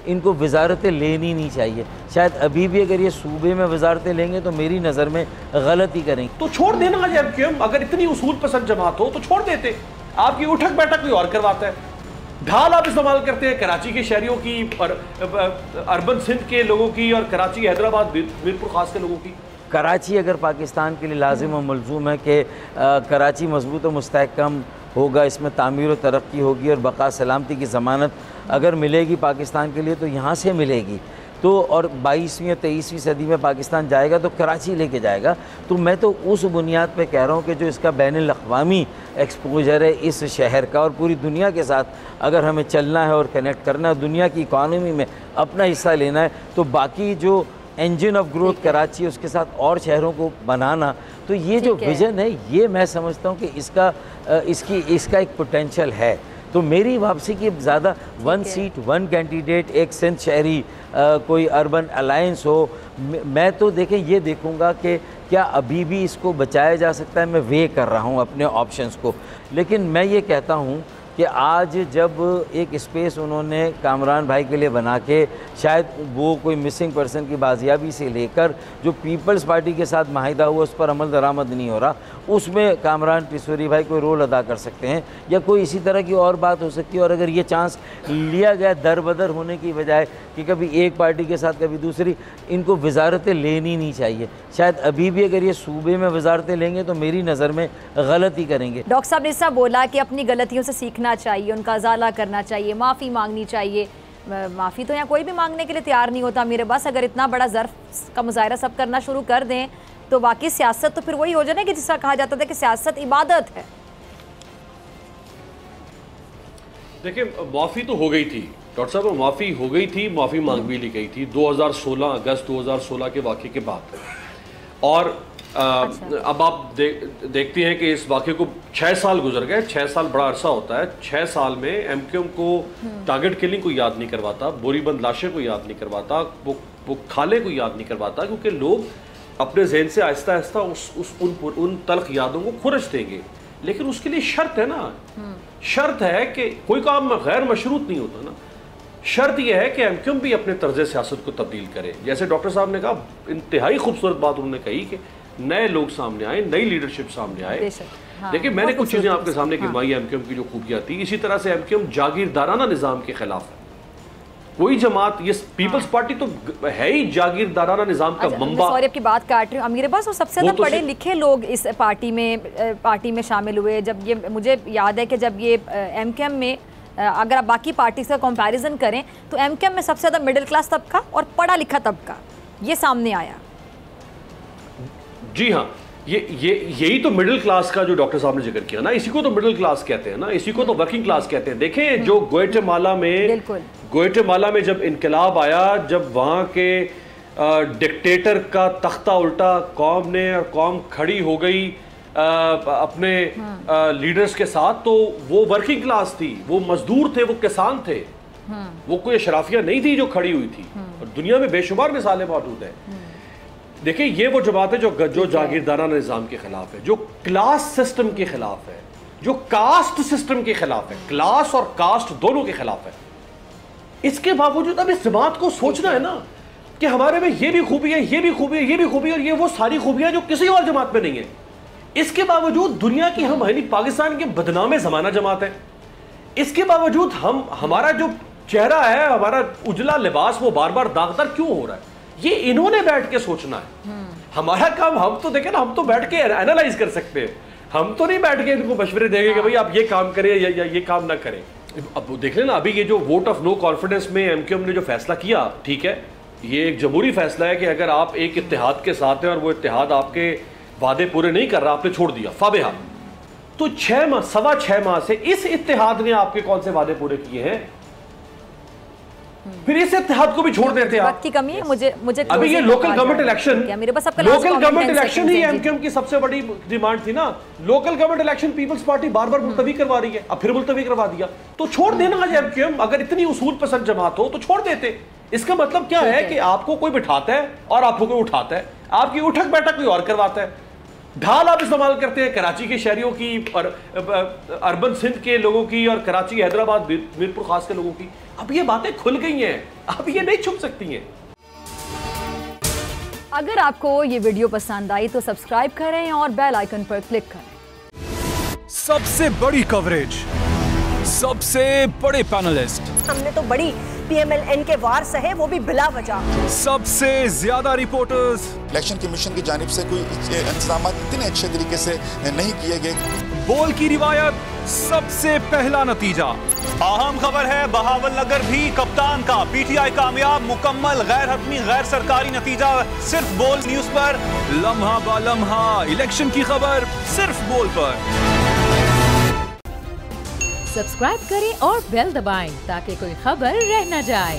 इनको वजारतें लेनी नहीं चाहिए। शायद अभी भी अगर ये सूबे में वजारतें लेंगे तो मेरी नज़र में गलती करेंगे। तो छोड़ देना आज एमक्यूएम, अगर इतनी उसूल पसंद जमात हो तो छोड़ देते। आपकी उठक बैठक कोई और करवाता है, ढाल आप इस्तेमाल करते हैं कराची के शहरियों की और अर्बन सिंध के लोगों की और कराची हैदराबाद मीरपुर खास के लोगों की। कराची अगर पाकिस्तान के लिए लाजिम और मलजूम है कि कराची मजबूत और मुस्तहकम होगा, इसमें तामीर और तरक्की होगी और बका सलामती की ज़मानत अगर मिलेगी पाकिस्तान के लिए तो यहाँ से मिलेगी। तो और 22वीं और 23वीं सदी में पाकिस्तान जाएगा तो कराची लेके जाएगा। तो मैं तो उस बुनियाद पे कह रहा हूँ कि जो इसका बैनुल अक़वामी एक्सपोजर है इस शहर का और पूरी दुनिया के साथ अगर हमें चलना है और कनेक्ट करना है, दुनिया की इकॉनमी में अपना हिस्सा लेना है, तो बाकी जो इंजन ऑफ ग्रोथ कराची उसके साथ और शहरों को बनाना, तो ये जो विज़न है ये मैं समझता हूँ कि इसका एक पोटेंशल है। तो मेरी वापसी की ज़्यादा 1 सीट 1 कैंडिडेट एक सिंध शहरी कोई अर्बन अलायंस हो, मैं तो देखें ये देखूँगा कि क्या अभी भी इसको बचाया जा सकता है। मैं वे कर रहा हूँ अपने ऑप्शंस को, लेकिन मैं ये कहता हूँ कि आज जब एक स्पेस उन्होंने कामरान भाई के लिए बना के, शायद वो कोई मिसिंग पर्सन की बाजियाबी से लेकर जो पीपल्स पार्टी के साथ माहिदा हुआ उस पर अमल दरामद नहीं हो रहा, उसमें कामरान टिसूरी भाई कोई रोल अदा कर सकते हैं या कोई इसी तरह की और बात हो सकती है। और अगर ये चांस लिया गया दर बदर होने की बजाय कि कभी एक पार्टी के साथ कभी दूसरी, इनको वजारतें लेनी नहीं चाहिए। शायद अभी भी अगर ये सूबे में वजारतें लेंगे तो मेरी नज़र में गलती करेंगे। डॉक्टर साहब ने ऐसा बोला कि अपनी गलतियों से सीखना चाहिए, उनका अजाला करना चाहिए, माफ़ी मांगनी चाहिए। माफ़ी तो यहाँ कोई भी मांगने के लिए तैयार नहीं होता मेरे बस। अगर इतना बड़ा ज़र्फ का मुजाहरा सब करना शुरू कर दें तो बाकी सियासत तो फिर वही हो जाए कि जिसका कहा जाता था कि सियासत इबादत है। देखिए माफ़ी तो हो गई थी डॉक्टर साहब, माफ़ी हो गई थी, माफ़ी मांग भी ली गई थी 2016 अगस्त 2016 के वाक़े के बाद। और अब आप देखते हैं कि इस वाक़े को 6 साल गुजर गए। 6 साल बड़ा अरसा होता है। 6 साल में एमक्यूएम को टारगेट किलिंग को याद नहीं करवाता, बोरीबंद लाशें को याद नहीं करवाता, वो खाले को याद नहीं करवाता, क्योंकि लोग अपने जहन से आहिस्ता आहिस्ता उन तल्ख यादों को खुरच देंगे। लेकिन उसके लिए शर्त है ना, शर्त है कि कोई काम गैर मशरूत नहीं होता ना। शर्त यह है कि एमक्यूएम भी अपने तर्ज सियासत को तब्दील करे। जैसे डॉक्टर साहब ने कहा, इंतहाई खूबसूरत बात उन्होंने कही कि नए लोग सामने आए, नई लीडरशिप सामने आए। देखिए मैंने कुछ चीज़ें आपके सामने गिनवाई एमक्यूएम की जो खूबियाँ थी। इसी तरह से एमक्यूएम जागीरदाराना निज़ाम के खिलाफ है। कोई जमात, ये पीपल्स पार्टी तो है ही जागीरदाराना निज़ाम का मंबा। सॉरी आपकी बात काट रही हूँ अमीर अब्बास, और सबसे ज़्यादा पढ़े लिखे लोग इस पार्टी में शामिल हुए। जब ये मुझे याद है कि जब ये एमक्यूएम में अगर आप बाकी पार्टी से कंपैरिजन करें तो एमक्यूएम में सबसे ज़्यादा मिडिल क्लास तबका और पढ़ा लिखा तबका ये सामने आया। जी हाँ, यही तो मिडिल क्लास का जो डॉक्टर साहब ने जिक्र किया ना, इसी को तो मिडिल क्लास कहते हैं ना, इसी को तो वर्किंग क्लास कहते हैं। देखें जो ग्वाटेमाला में जब इनकलाब आया, जब वहाँ के डिक्टेटर का तख्ता उल्टा कौम ने और कौम खड़ी हो गई अपने लीडर्स के साथ, तो वो वर्किंग क्लास थी, वो मजदूर थे, वो किसान थे, वो कोई अशराफिया नहीं थी जो खड़ी हुई थी। और दुनिया में बेशुमार मिसालें मौजूद हैं। देखिए ये वो जमात है जो जागीरदाराना निज़ाम के खिलाफ है, जो क्लास सिस्टम के खिलाफ है, जो कास्ट सिस्टम के खिलाफ है, क्लास और कास्ट दोनों के खिलाफ है। इसके बावजूद अब इस जमात को सोचना है ना कि हमारे में ये भी खूबी है, ये भी खूबी है, ये भी खूबी है, और ये वो सारी खूबियां जो किसी और जमात में नहीं है। इसके बावजूद दुनिया की हम पाकिस्तान के बदनामे ज़माना जमात है। इसके बावजूद हमारा जो चेहरा है, हमारा उजला लिबास, वो बार बार दागदार क्यों हो रहा है? ये इन्होंने बैठ के सोचना है। हमारा काम, हम तो देखें ना, हम तो बैठ के एनालाइज कर सकते हैं। हम तो नहीं बैठ के इनको मशवरे देंगे कि भाई आप ये काम करें या ये काम ना करें। अब देख लेना, अभी ये जो वोट ऑफ नो कॉन्फिडेंस में एमक्यूएम ने जो फैसला किया, ठीक है, ये एक जमहूरी फैसला है कि अगर आप एक इत्तेहाद के साथ हैं और वो इत्तेहाद आपके वादे पूरे नहीं कर रहा, आपने छोड़ दिया फाबेहा, तो 6.25 माह से इस इत्तेहाद ने आपके कौन से वादे पूरे किए हैं? फिर इस इत्तेहाद को भी छोड़ देते हैं। वक्त की कमी है। मुझे अभी ये local government election, local government election ही एमक्यूएम की सबसे बड़ी डिमांड थी ना। Local government election Peoples Party बार बार मुलतवी करवा रही है, अब फिर मुलतवी करवा दिया। तो छोड़ देना आज एमक्यूएम, अगर इतनी उसूल पसंद जमात हो तो छोड़ देते। इसका मतलब क्या है कि आपको कोई बिठाता है और आपको कोई उठाता है, आपकी उठक बैठक कोई और करवाता है, ढाल आप इस्तेमाल करते हैं कराची के शहरियों की और अर्बन सिंध के लोगों की और कराची, हैदराबाद, मीरपुर खास के लोगों की। अब ये बातें खुल गई हैं, अब ये नहीं छुप सकती हैं। अगर आपको ये वीडियो पसंद आई तो सब्सक्राइब करें और बेल आइकन पर क्लिक करें। सबसे बड़ी कवरेज, सबसे बड़े पैनलिस्ट, हमने तो बड़ी PMLN के वार सहे, वो भी बिला वजह। सबसे ज्यादा रिपोर्टर्स। इलेक्शन कमीशन की जानिब से कोई इंतजाम इतने अच्छे तरीके से नहीं किए गए। बोल की रिवायत, सबसे पहला नतीजा। अहम खबर है बहावल नगर भी कप्तान का, PTI कामयाब, मुकम्मल गैर हतमी गैर सरकारी नतीजा सिर्फ बोल न्यूज पर। लम्हा बा लम्हा इलेक्शन की खबर सिर्फ बोल पर। सब्सक्राइब करें और बेल दबाएं ताकि कोई खबर रह न जाए।